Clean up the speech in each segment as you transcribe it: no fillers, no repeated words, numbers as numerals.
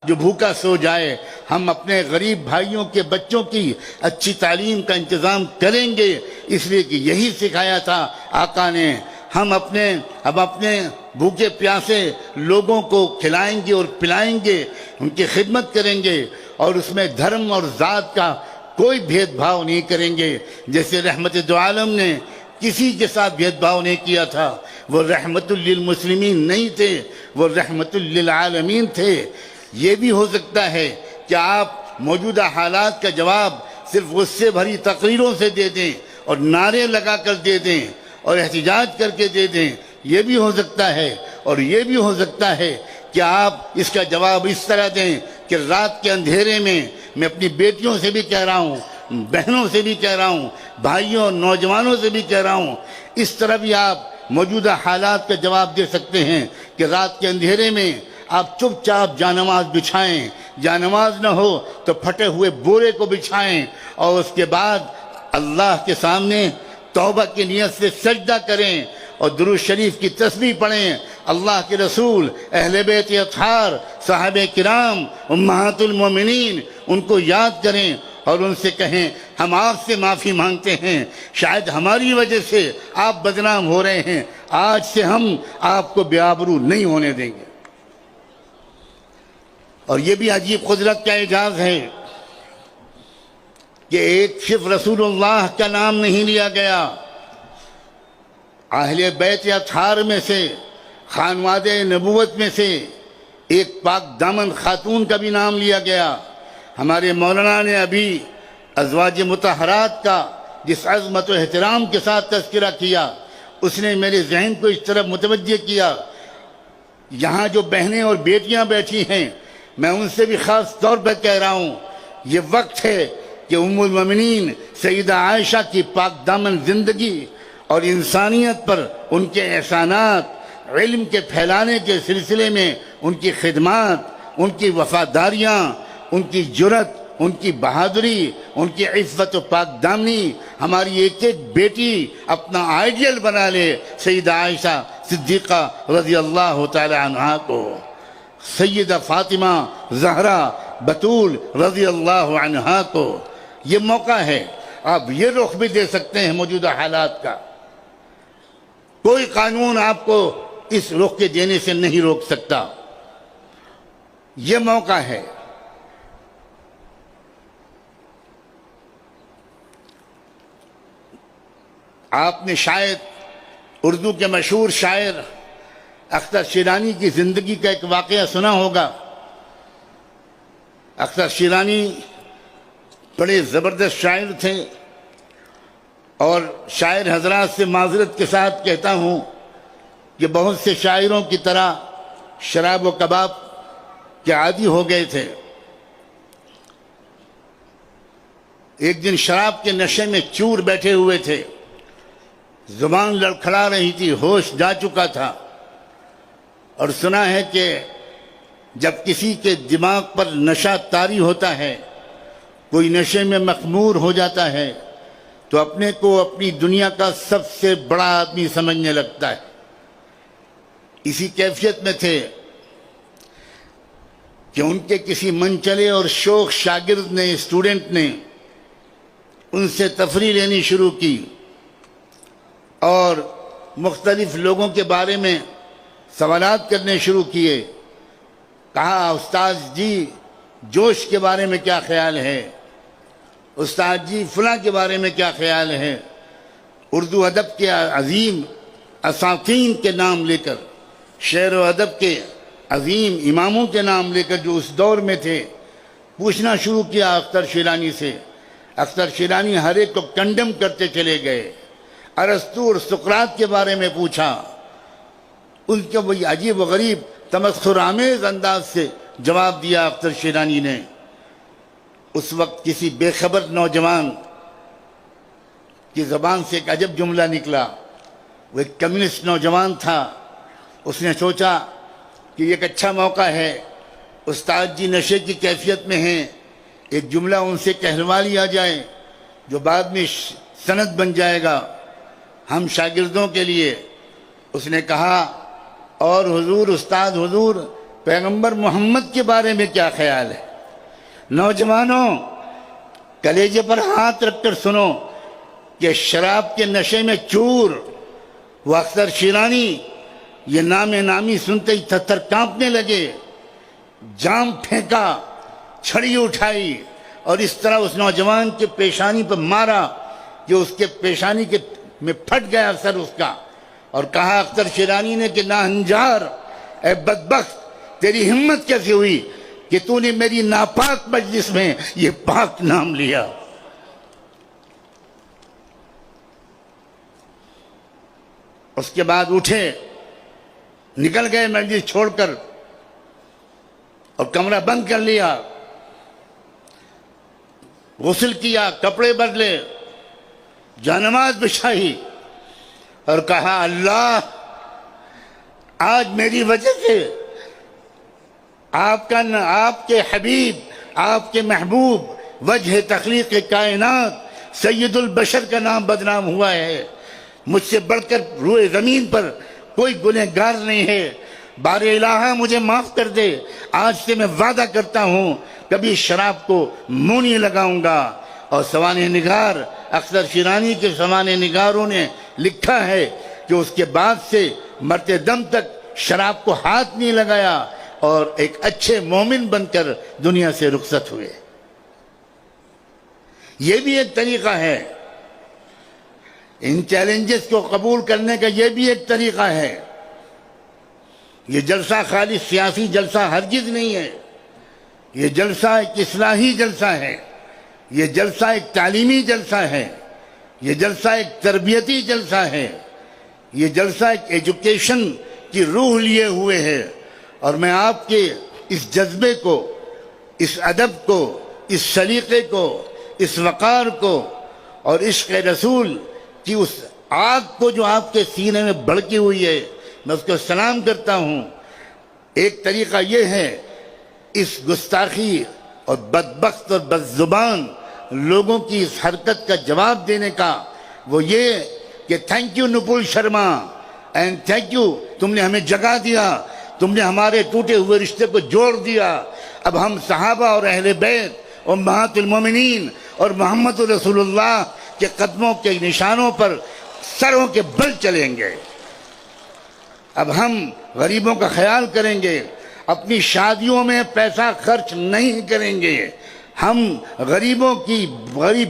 جو بھوکا سو جائے. ہم اپنے غریب بھائیوں کے بچوں کی اچھی تعلیم کا انتظام کریں گے، اس لیے کہ یہی سکھایا تھا آقا نے. ہم اپنے بھوکے پیاسے لوگوں کو کھلائیں گے اور پلائیں گے، ان کی خدمت کریں گے، اور اس میں دھرم اور ذات کا کوئی بھید بھاؤ نہیں کریں گے. جیسے رحمت دو عالم نے کسی کے ساتھ بھید بھاؤ نہیں کیا تھا. وہ رحمت للمسلمین نہیں تھے، وہ رحمت للعالمین تھے. یہ بھی ہو سکتا ہے کہ آپ موجودہ حالات کا جواب صرف غصے بھری تقریروں سے دے دیں اور نعرے لگا کر دے دیں اور احتجاج کر کے دے دیں. یہ بھی ہو سکتا ہے. اور یہ بھی ہو سکتا ہے کہ آپ اس کا جواب اس طرح دیں کہ رات کے اندھیرے میں اپنی بیٹیوں سے بھی کہہ رہا ہوں، بہنوں سے بھی کہہ رہا ہوں، بھائیوں نوجوانوں سے بھی کہہ رہا ہوں، اس طرح بھی آپ موجودہ حالات کا جواب دے سکتے ہیں کہ رات کے اندھیرے میں آپ چپ چاپ جانماز بچھائیں. جانماز نہ ہو تو پھٹے ہوئے بورے کو بچھائیں اور اس کے بعد اللہ کے سامنے توبہ کی نیت سے سجدہ کریں اور درود شریف کی تسبیح پڑھیں. اللہ کے رسول، اہل بیت اطہار، صحابہ کرام، امہات المومنین، ان کو یاد کریں اور ان سے کہیں ہم آپ سے معافی مانگتے ہیں، شاید ہماری وجہ سے آپ بدنام ہو رہے ہیں، آج سے ہم آپ کو بے آبرو نہیں ہونے دیں گے. اور یہ بھی عجیب قدرت کا اعجاز ہے کہ ایک صرف رسول اللہ کا نام نہیں لیا گیا، اہل بیت اطہار میں سے، خانواد نبوت میں سے ایک پاک دامن خاتون کا بھی نام لیا گیا. ہمارے مولانا نے ابھی ازواج مطہرات کا جس عظمت و احترام کے ساتھ تذکرہ کیا، اس نے میرے ذہن کو اس طرف متوجہ کیا. یہاں جو بہنیں اور بیٹیاں بیٹھی ہیں، میں ان سے بھی خاص طور پر کہہ رہا ہوں، یہ وقت ہے کہ ام المومنین سیدہ عائشہ کی پاک دامن زندگی اور انسانیت پر ان کے احسانات، علم کے پھیلانے کے سلسلے میں ان کی خدمات، ان کی وفاداریاں، ان کی جرت، ان کی بہادری، ان کی عفت و پاک دامنی، ہماری ایک ایک بیٹی اپنا آئیڈیل بنا لے سیدہ عائشہ صدیقہ رضی اللہ تعالی عنہا کو، سیدہ فاطمہ زہرا بطول رضی اللہ عنہا کو. یہ موقع ہے. آپ یہ رخ بھی دے سکتے ہیں موجودہ حالات کا. کوئی قانون آپ کو اس رخ کے دینے سے نہیں روک سکتا. یہ موقع ہے. آپ نے شاید اردو کے مشہور شاعر اختر شیرانی کی زندگی کا ایک واقعہ سنا ہوگا. اختر شیرانی بڑے زبردست شاعر تھے، اور شاعر حضرات سے معذرت کے ساتھ کہتا ہوں کہ بہت سے شاعروں کی طرح شراب و کباب کے عادی ہو گئے تھے. ایک دن شراب کے نشے میں چور بیٹھے ہوئے تھے، زبان لڑکھڑا رہی تھی، ہوش جا چکا تھا. اور سنا ہے کہ جب کسی کے دماغ پر نشہ طاری ہوتا ہے، کوئی نشے میں مخمور ہو جاتا ہے، تو اپنے کو اپنی دنیا کا سب سے بڑا آدمی سمجھنے لگتا ہے. اسی کیفیت میں تھے کہ ان کے کسی منچلے اور شوخ شاگرد نے، اسٹوڈنٹ نے ان سے تفریح لینی شروع کی اور مختلف لوگوں کے بارے میں سوالات کرنے شروع کیے. کہا استاد جی جوش کے بارے میں کیا خیال ہے، استاد جی فلاں کے بارے میں کیا خیال ہے. اردو ادب کے عظیم اساتین کے نام لے کر، شعر و ادب کے عظیم اماموں کے نام لے کر جو اس دور میں تھے، پوچھنا شروع کیا اختر شیرانی سے. اختر شیرانی ہر ایک کو کنڈم کرتے چلے گئے. ارسطو اور سقراط کے بارے میں پوچھا. ان کے وہی عجیب و غریب تمسخر آمیز انداز سے جواب دیا اختر شیرانی نے. اس وقت کسی بے خبر نوجوان کی زبان سے ایک عجب جملہ نکلا. وہ ایک کمیونسٹ نوجوان تھا. اس نے سوچا کہ یہ ایک اچھا موقع ہے، استاد جی نشے کی کیفیت میں ہیں، ایک جملہ ان سے کہلوا لیا جائے جو بعد میں سند بن جائے گا ہم شاگردوں کے لیے. اس نے کہا اور حضور، استاد حضور پیغمبر محمد کے بارے میں کیا خیال ہے؟ نوجوانوں، کلیجے پر ہاتھ رکھ کر سنو کہ شراب کے نشے میں چور، وہ اختر شیرانی، یہ نام نامی سنتے ہی تھر کانپنے لگے، جام پھینکا، چھڑی اٹھائی اور اس طرح اس نوجوان کے پیشانی پر مارا کہ اس کے پیشانی میں پھٹ گیا سر اس کا، اور کہا اختر شیرانی نے کہ ناہنجار، اے بدبخت، تیری ہمت کیسے ہوئی کہ تو نے میری ناپاک مجلس میں یہ پاک نام لیا؟ اس کے بعد اٹھے، نکل گئے مجلس چھوڑ کر اور کمرہ بند کر لیا، غسل کیا، کپڑے بدلے، جانماز بچھائی اور کہا اللہ، آج میری وجہ سے آپ کے حبیب، آپ کے محبوب، وجہ تخلیق کائنات سید البشر کا نام بدنام ہوا ہے۔ مجھ سے بڑھ کر روئے زمین پر کوئی گنہگار نہیں ہے، بار الہ مجھے معاف کر دے، آج سے میں وعدہ کرتا ہوں کبھی شراب کو منہ نہیں لگاؤں گا۔ اور سوانح نگار، اختر شیرانی کے سوانح نگاروں نے لکھا ہے کہ اس کے بعد سے مرتے دم تک شراب کو ہاتھ نہیں لگایا اور ایک اچھے مومن بن کر دنیا سے رخصت ہوئے۔ یہ بھی ایک طریقہ ہے، ان چیلنجز کو قبول کرنے کا یہ بھی ایک طریقہ ہے۔ یہ جلسہ خالی سیاسی جلسہ ہرگز نہیں ہے، یہ جلسہ ایک اصلاحی جلسہ ہے، یہ جلسہ ایک تعلیمی جلسہ ہے، یہ جلسہ ایک تربیتی جلسہ ہے، یہ جلسہ ایک ایجوکیشن کی روح لیے ہوئے ہے۔ اور میں آپ کے اس جذبے کو، اس ادب کو، اس سلیقے کو، اس وقار کو اور عشق رسول کی اس آگ کو جو آپ کے سینے میں بھڑکی ہوئی ہے، میں اس کو سلام کرتا ہوں۔ ایک طریقہ یہ ہے اس گستاخی اور بدبخت اور بدزبان لوگوں کی اس حرکت کا جواب دینے کا، وہ یہ کہ thank you nipple Sharma, and thank you, تم نے ہمیں جگہ دیا، تم نے ہمارے ٹوٹے ہوئے رشتے کو جوڑ دیا۔ اب ہم صحابہ اور اہل بیت اور امہات المومنین اور محمد رسول اللہ کے قدموں کے نشانوں پر سروں کے بل چلیں گے۔ اب ہم غریبوں کا خیال کریں گے، اپنی شادیوں میں پیسہ خرچ نہیں کریں گے، ہم غریب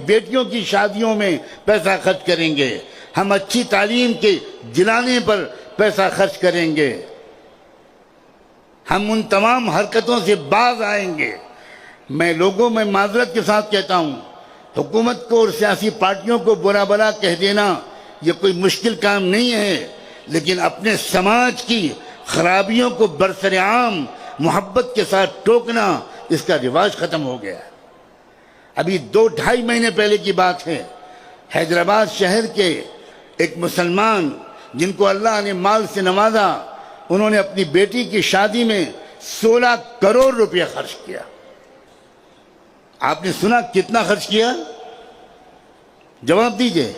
بیٹیوں کی شادیوں میں پیسہ خرچ کریں گے، ہم اچھی تعلیم کے دلانے پر پیسہ خرچ کریں گے، ہم ان تمام حرکتوں سے باز آئیں گے۔ میں لوگوں میں معذرت کے ساتھ کہتا ہوں، حکومت کو اور سیاسی پارٹیوں کو برا بلا کہہ دینا یہ کوئی مشکل کام نہیں ہے، لیکن اپنے سماج کی خرابیوں کو برسر عام محبت کے ساتھ ٹوکنا، اس کا رواج ختم ہو گیا۔ ابھی 2-2.5 مہینے پہلے کی بات ہے، حیدرآباد شہر کے ایک مسلمان جن کو اللہ نے مال سے نوازا، انہوں نے اپنی بیٹی کی شادی میں 16 کروڑ روپیہ خرچ کیا۔ آپ نے سنا کتنا خرچ کیا؟ جواب دیجئے۔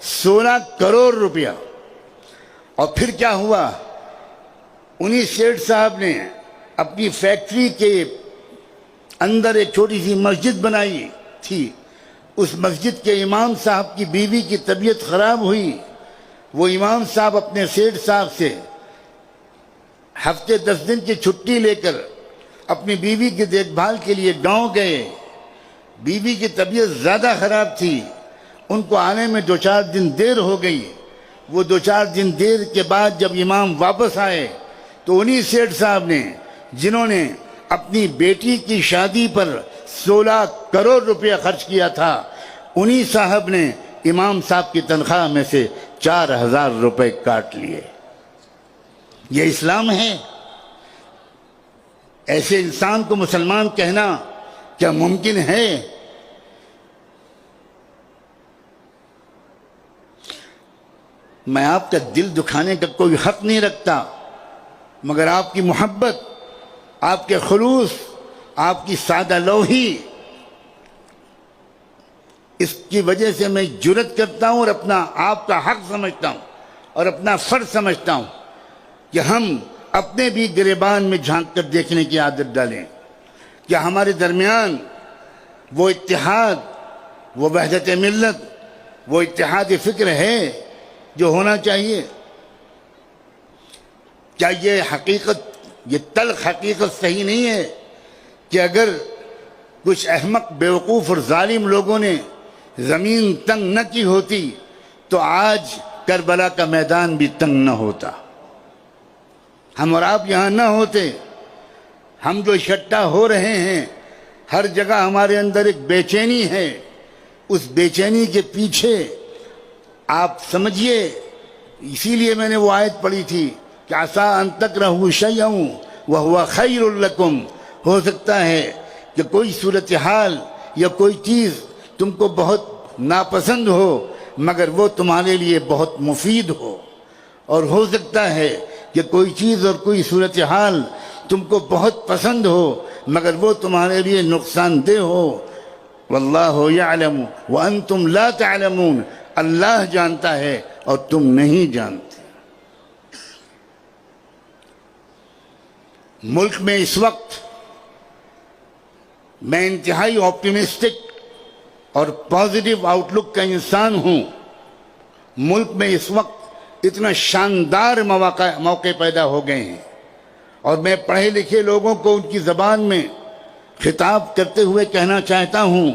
16 کروڑ روپیہ۔ اور پھر کیا ہوا؟ انہی سیٹھ صاحب نے اپنی فیکٹری کے اندر ایک چھوٹی سی مسجد بنائی تھی، اس مسجد کے امام صاحب کی بیوی کی طبیعت خراب ہوئی، وہ امام صاحب اپنے سیٹھ صاحب سے ہفتے 10 دن کی چھٹی لے کر اپنی بیوی کی دیکھ بھال کے لیے گاؤں گئے۔ بیوی کی طبیعت زیادہ خراب تھی، ان کو آنے میں 2-4 دن دیر ہو گئی۔ وہ 2-4 دن دیر کے بعد جب امام واپس آئے تو انہی سیٹھ صاحب نے، جنہوں نے اپنی بیٹی کی شادی پر 16 کروڑ روپیہ خرچ کیا تھا، انہی صاحب نے امام صاحب کی تنخواہ میں سے 4000 روپے کاٹ لیے۔ یہ اسلام ہے؟ ایسے انسان کو مسلمان کہنا کیا ممکن ہے؟ میں آپ کا دل دکھانے کا کوئی حق نہیں رکھتا، مگر آپ کی محبت، آپ کے خلوص، آپ کی سادہ لوحی، اس کی وجہ سے میں جرأت کرتا ہوں اور اپنا آپ کا حق سمجھتا ہوں اور اپنا فرض سمجھتا ہوں کہ ہم اپنے بھی گریبان میں جھانک کر دیکھنے کی عادت ڈالیں کہ ہمارے درمیان وہ اتحاد، وہ وحدت ملت، وہ اتحاد فکر ہے جو ہونا چاہیے؟ کیا یہ حقیقت، یہ تلخ حقیقت صحیح نہیں ہے کہ اگر کچھ احمق بیوقوف اور ظالم لوگوں نے زمین تنگ نہ کی ہوتی تو آج کربلا کا میدان بھی تنگ نہ ہوتا، ہم اور آپ یہاں نہ ہوتے؟ ہم جو اکٹھا ہو رہے ہیں، ہر جگہ ہمارے اندر ایک بے چینی ہے، اس بے چینی کے پیچھے آپ سمجھیے، اسی لیے میں نے وہ آیت پڑھی تھی کہ عسیٰ ان تکرہوا شیئا وہو خیر لکم، ہو سکتا ہے کہ کوئی صورتحال یا کوئی چیز تم کو بہت ناپسند ہو مگر وہ تمہارے لیے بہت مفید ہو، اور ہو سکتا ہے کہ کوئی چیز اور کوئی صورتحال تم کو بہت پسند ہو مگر وہ تمہارے لیے نقصان دہ ہو۔ واللہ یعلم وانتم لا تعلمون، اللہ جانتا ہے اور تم نہیں جانتے۔ ملک میں اس وقت میں انتہائی آپٹیمسٹک اور پازیٹیو آؤٹ لک کا انسان ہوں۔ ملک میں اس وقت اتنا شاندار موقع پیدا ہو گئے ہیں، اور میں پڑھے لکھے لوگوں کو ان کی زبان میں خطاب کرتے ہوئے کہنا چاہتا ہوں،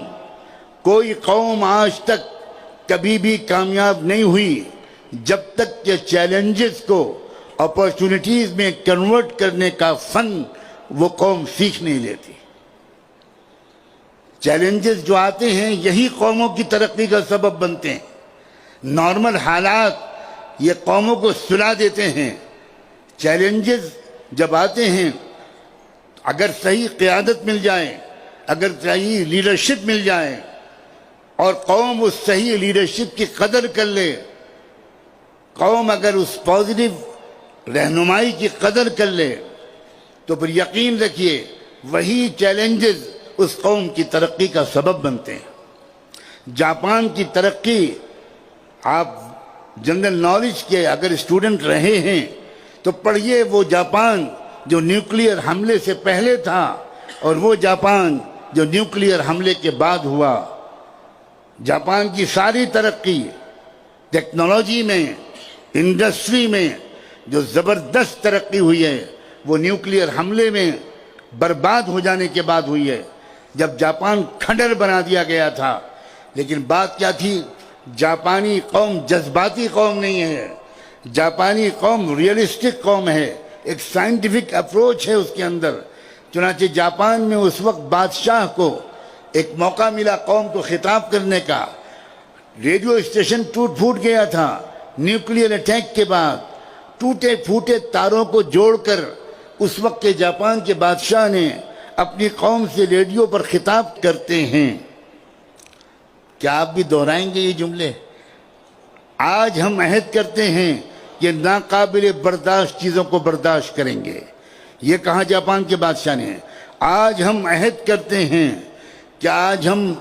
کوئی قوم آج تک کبھی بھی کامیاب نہیں ہوئی جب تک کہ چیلنجز کو اپرچونٹیز میں کنورٹ کرنے کا فن وہ قوم سیکھ نہیں لیتی۔ چیلنجز جو آتے ہیں یہی قوموں کی ترقی کا سبب بنتے ہیں۔ نارمل حالات یہ قوموں کو سلا دیتے ہیں، چیلنجز جب آتے ہیں اگر صحیح قیادت مل جائے، اگر صحیح لیڈرشپ مل جائے اور قوم اس صحیح لیڈرشپ کی قدر کر لے، قوم اگر اس پازیٹیو رہنمائی کی قدر کر لے تو پھر یقین رکھیے وہی چیلنجز اس قوم کی ترقی کا سبب بنتے ہیں۔ جاپان کی ترقی، آپ جنرل نالج کے اگر اسٹوڈنٹ رہے ہیں تو پڑھیے، وہ جاپان جو نیوکلیئر حملے سے پہلے تھا اور وہ جاپان جو نیوکلیئر حملے کے بعد ہوا۔ جاپان کی ساری ترقی ٹیکنالوجی میں، انڈسٹری میں جو زبردست ترقی ہوئی ہے وہ نیوکلیئر حملے میں برباد ہو جانے کے بعد ہوئی ہے، جب جاپان کھنڈر بنا دیا گیا تھا۔ لیکن بات کیا تھی؟ جاپانی قوم جذباتی قوم نہیں ہے، جاپانی قوم ریئلسٹک قوم ہے، ایک سائنٹیفک اپروچ ہے اس کے اندر۔ چنانچہ جاپان میں اس وقت بادشاہ کو ایک موقع ملا قوم کو خطاب کرنے کا، ریڈیو اسٹیشن ٹوٹ پھوٹ گیا تھا نیوکلیئر اٹیک کے بعد، ٹوٹے پھوٹے تاروں کو جوڑ کر اس وقت کے جاپان کے بادشاہ نے اپنی قوم سے ریڈیو پر خطاب کرتے ہیں۔ کیا آپ بھی دہرائیں گے یہ جملے؟ آج ہم عہد کرتے ہیں کہ ناقابل برداشت چیزوں کو برداشت کریں گے، یہ کہا جاپان کے بادشاہ نے۔ آج ہم عہد کرتے ہیں کہ آج ہم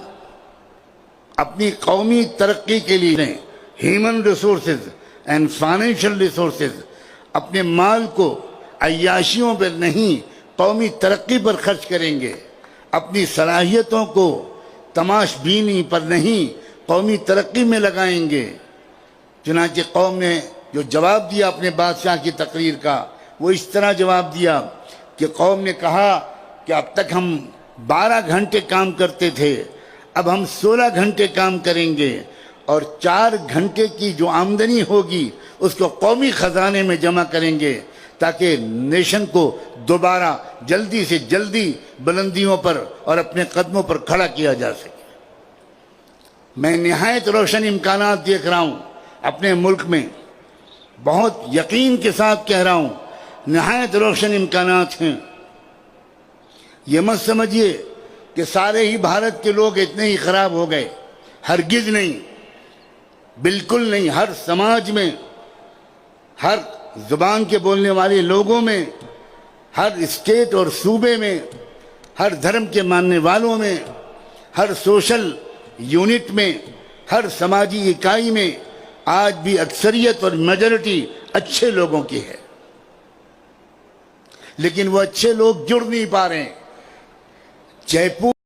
اپنی قومی ترقی کے لیے human resources and financial resources, اپنے مال کو عیاشیوں پر نہیں قومی ترقی پر خرچ کریں گے، اپنی صلاحیتوں کو تماش بینی پر نہیں قومی ترقی میں لگائیں گے۔ چنانچہ قوم نے جو جواب دیا اپنے بادشاہ کی تقریر کا، وہ اس طرح جواب دیا کہ قوم نے کہا کہ اب تک ہم 12 گھنٹے کام کرتے تھے، اب ہم 16 گھنٹے کام کریں گے، اور 4 گھنٹے کی جو آمدنی ہوگی اس کو قومی خزانے میں جمع کریں گے تاکہ نیشن کو دوبارہ جلدی سے جلدی بلندیوں پر اور اپنے قدموں پر کھڑا کیا جا سکے۔ میں نہایت روشن امکانات دیکھ رہا ہوں اپنے ملک میں، بہت یقین کے ساتھ کہہ رہا ہوں، نہایت روشن امکانات ہیں۔ یہ مت سمجھیے کہ سارے ہی بھارت کے لوگ اتنے ہی خراب ہو گئے، ہرگز نہیں، بالکل نہیں۔ ہر سماج میں، ہر زبان کے بولنے والے لوگوں میں، ہر اسٹیٹ اور صوبے میں، ہر دھرم کے ماننے والوں میں، ہر سوشل یونٹ میں، ہر سماجی اکائی میں آج بھی اکثریت اور میجورٹی اچھے لوگوں کی ہے۔ لیکن وہ اچھے لوگ جڑ نہیں پا رہے ہیں۔ جے پور